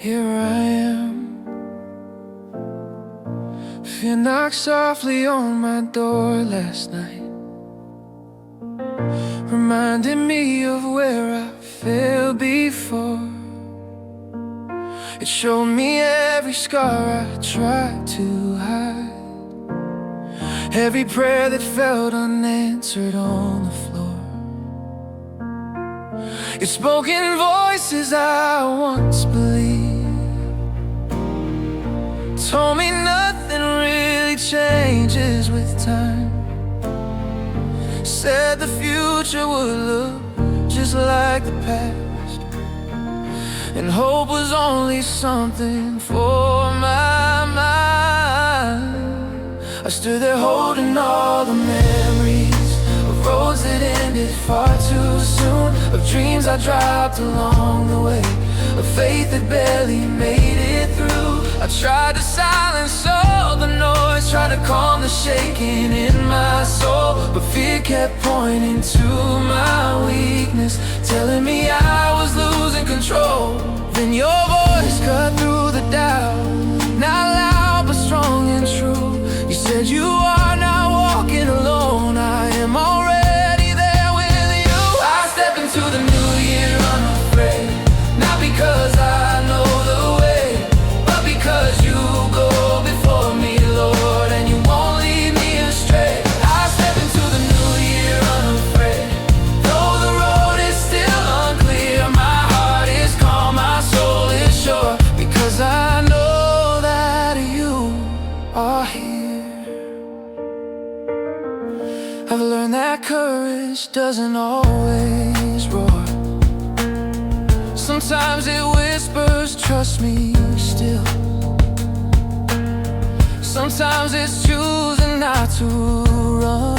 Here I am. Fear knocked softly on my door last night, reminding me of where I fell before. It showed me every scar I tried to hide, every prayer that felt unanswered on the floor. Your spoken voices I once believed told me nothing really changes with time. Said the future would look just like the past, and hope was only something for my mind. I stood there holding all the memories of roads that ended far too soon, of dreams I dropped along the way, of faith that barely made it through. I tried to silence all the noise, tried to calm the shaking in my soul, but fear kept pointing to my weakness, telling me I was losing control. Then your voice cut through the doubt, not loud but strong and true. You said you are not walking alone, I am already there with you. I step into the new year unafraid, not because I know the way, but because you go before me, Lord, and you won't lead me astray. I step into the new year unafraid, though the road is still unclear. My heart is calm, my soul is sure, because I know that you are here. I've learned that courage doesn't always roar. Sometimes it whispers, trust me still. Sometimes it's choosing not to run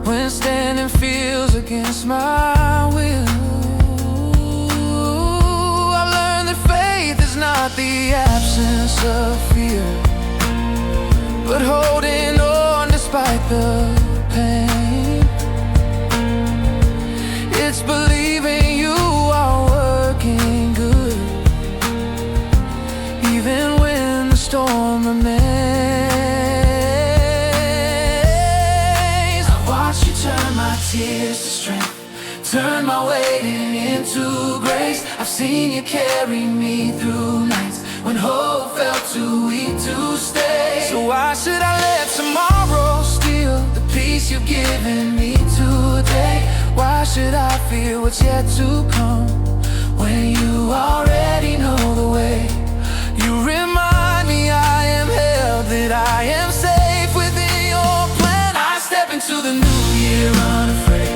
when standing feels against my will. I've learned that faith is not the absence of fear, but holding on despite the pain. It's believing you are working good, even when the storm remains. I've watched you turn my tears to strength, turn my waiting into grace. I've seen you carry me through nights when hope felt too weak to stay. So why should I let tomorrow steal the peace you've given me today? Why should I fear what's yet to come when you already know the way? You remind me I am held, that I am safe within your plan. I step into the new year unafraid,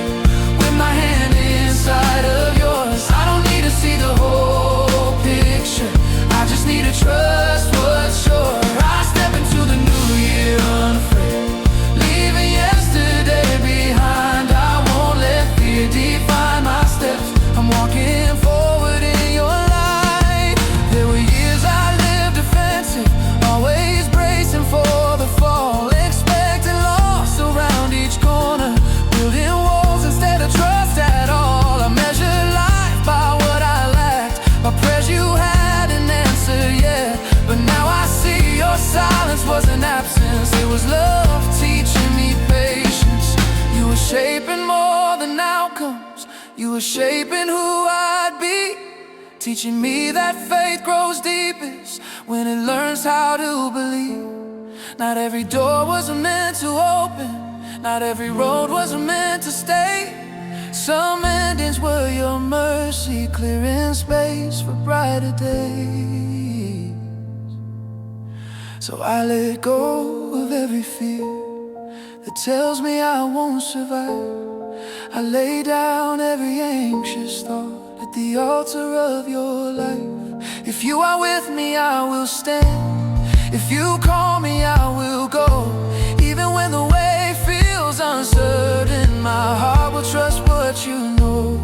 with my hand inside of yours. I don't need to see the whole picture, I just need to trust what's sure. I step into the new year unafraid, leaving yesterday behind. I won't let fear define my steps, I'm walking forward in your light. There were years I lived defensive, always bracing for the fall, expecting loss around each corner, building walls instead of trust at all. I measured life by what I lacked, by prayers you hadn't answered yet. But now I see your silence was an absence, it was love teaching me patience. You were shaping more than outcomes, you were shaping who I'd be, teaching me that faith grows deepest when it learns how to believe. Not every door was meant to open, not every road was meant to stay. Some endings were your mercy, clearing space for brighter days. So I let go of every fear that tells me I won't survive. I lay down every anxious thought at the altar of your life. If you are with me, I will stand. If you call me, I will go. Even when the way feels uncertain, my heart will trust what you know.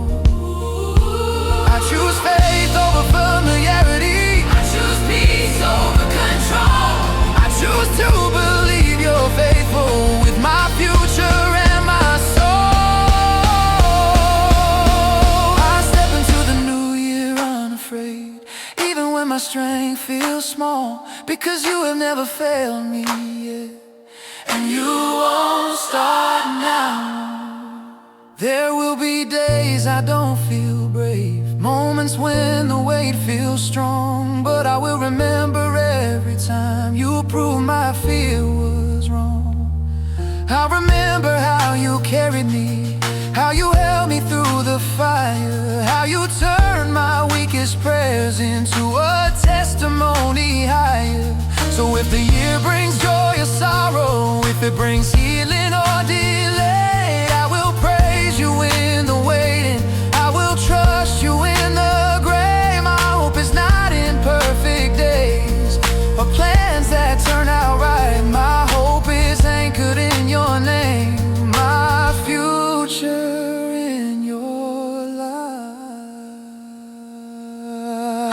I choose faith over familiarity, I choose peace over control. I choose to believe you're faithful with my future and my soul. I step into the new year unafraid. my strength feels small, because you have never failed me yet, and you won't start now. There will be days I don't feel brave, moments when the weight feels strong, but I will remember every time you proved my fear was wrong. I remember how you carried me, how you held me through the fire, how you turned my weakest prayers into a testimony higher. So if the year brings joy or sorrow, if it brings healing or delay, I will praise you in the waiting, I will trust you in the gray. My hope is not in perfect days or plans that turn out right. My hope is anchored in your name, my future in your life.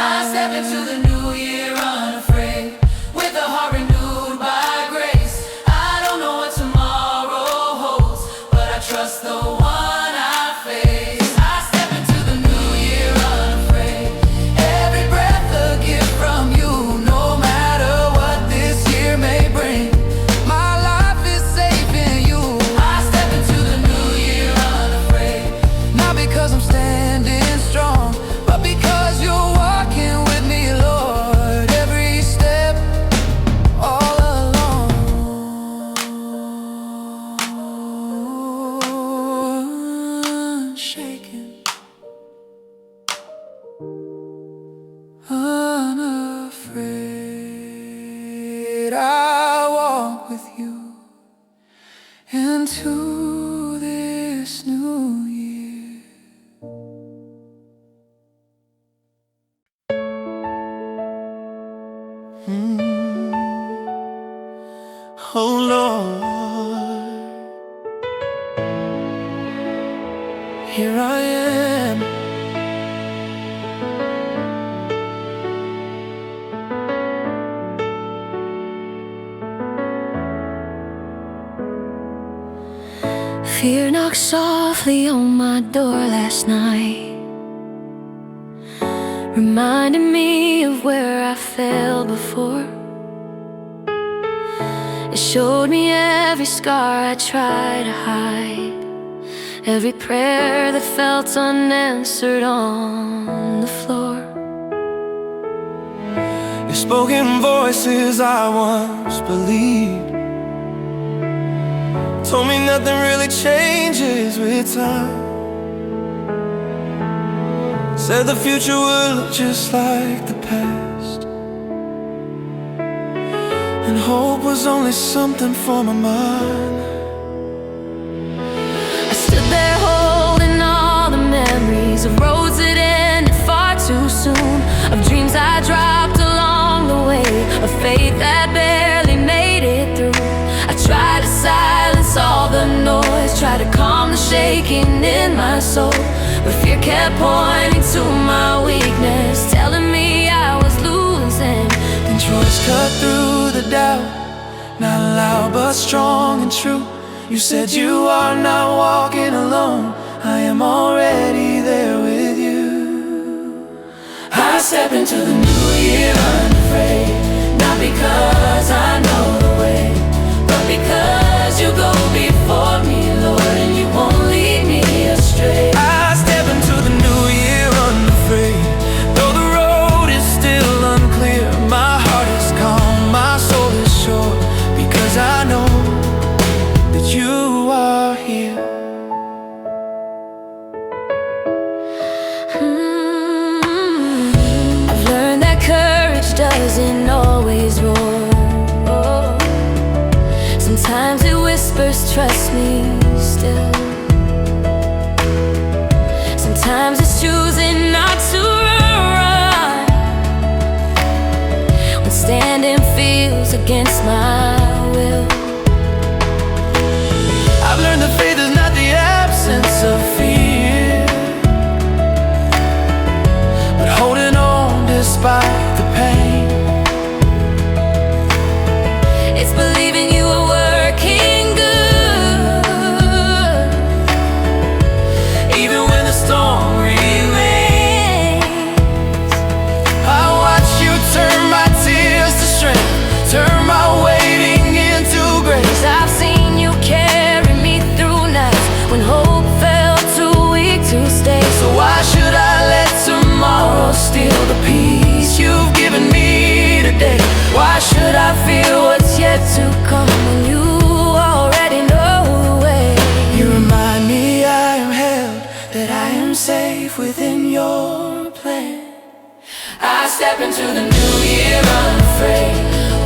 I step into the new year unafraid, with a heart renewed by grace. I don't know what tomorrow holds, but I trust the one I face. I step into the new year unafraid, every breath a gift from you, no matter what this year may bring. My life is safe in you. I step into the new year unafraid, not because I'm standing strong, but because you're walking with me, Lord, every step, all along. Unshaken, unafraid, I walk with you into this new year. Oh Lord, here I am. Fear knocked softly on my door last night, reminding me of where I fell before. It showed me every scar I tried to hide, every prayer that felt unanswered on the floor. Your spoken voices I once believed told me nothing really changes with time. Said the future would look just like the past, and hope was only something for my mind. I stood there holding all the memories of roads that ended far too soon, of dreams I dropped along the way, of faith that barely made it through. I tried to silence all the noise, tried to calm the shaking in my soul, but fear kept pointing to my weakness, telling me I was losing control. Cut through the doubt, not loud but strong and true. You said you are not walking alone, I am already there with you. I step into the new year unafraid, not because I know the way, but because you go before me, Lord, and you won't lead me astray. I step into the new year unafraid, though the road is still unclear. My heart is calm, my soul is sure, because I know that you are here. I've learned that courage doesn't always roar. Sometimes it whispers, trust me still. Sometimes it's choosing not to run when standing feels against my will. I've learned that faith is not the absence of fear, but holding on despite the pain. It's believing you are working good, even when the storm remains. I watch you why should I let tomorrow steal the peace you've given me today? Why should I fear what's yet to come when you already know the way? You remind me I am held, that I am safe within your plan. I step into the new year unafraid,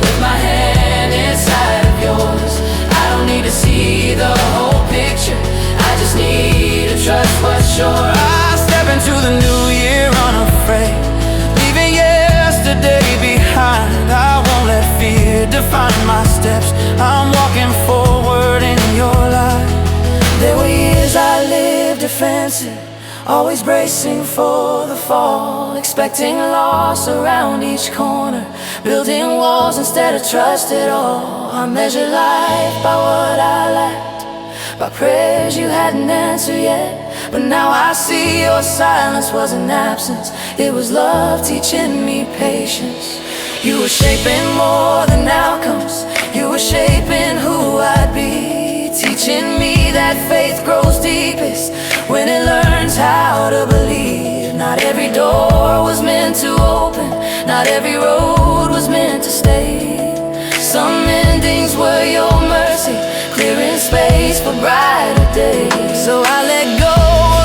with my hand inside of yours. I don't need to see the whole picture, I just need to trust what's sure. I step into the new year unafraid, leaving yesterday behind. I won't let fear define my steps, I'm walking forward in your light. There were years I lived defensive, always bracing for the fall, expecting loss around each corner, building walls instead of trust at all. I measured life by what I lacked, by prayers you hadn't answered yet. But now I see your silence wasn't absence, it was love teaching me patience. You were shaping more than outcomes, you were shaping who I'd be, teaching me that faith grows deepest when it learns how to believe. Not every door was meant to open, not every road was meant to stay. Some endings were your mercy, clearing space for brighter days. So I let go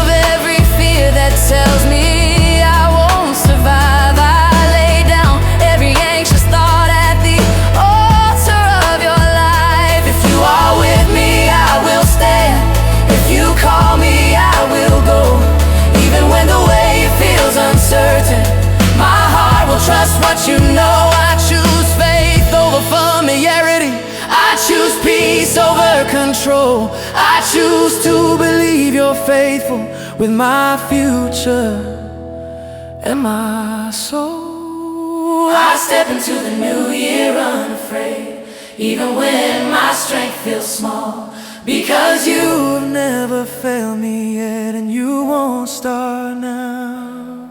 of every fear that tells me I won't survive. I lay down every anxious thought at the altar of your life. If you are with me, I will stand. If you call me, I will go. Even when the way feels uncertain, my heart will trust what you know. I choose faith over familiarity, I choose peace over control. I choose to believe you're faithful with my future and my soul. I step into the new year unafraid, even when my strength feels small, because you've never failed me yet, and you won't start now.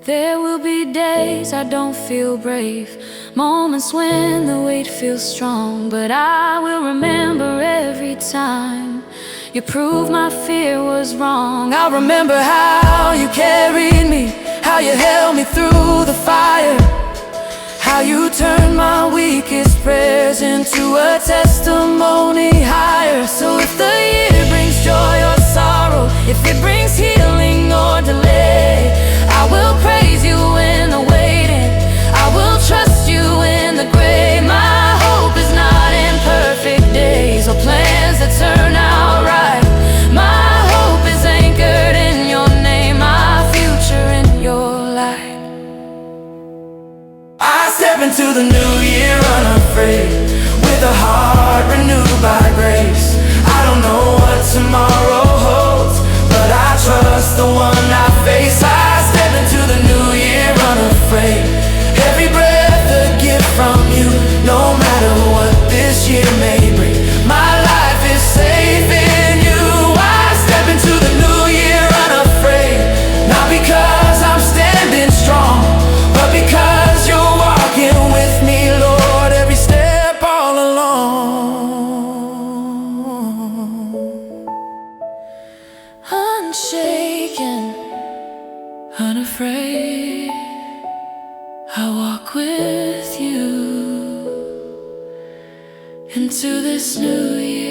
There will be days I don't feel brave, moments when the weight feels strong, but I will remember every time you proved my fear was wrong. I'll remember how you carried me, how you held me through the fire, how you turned my weakest prayers into a testimony higher. So if the year brings joy or sorrow, if it brings healing or delay, I will praise you in the waiting, I will trust you in the gray. My hope is not in perfect days or plans that turn out right. My hope is anchored in your name, my future in your light. I step into the new year unafraid, with a heart renewed by grace. I don't know what tomorrow holds, but I trust the one I face. I step into the new year unafraid, every breath a gift from you. No matter what this year may bring, my life is safe in you. I step into the new year unafraid, not because I'm standing strong, but because you're walking with me, Lord, every step all along. Unshaken, unafraid, I walk with you into this new year.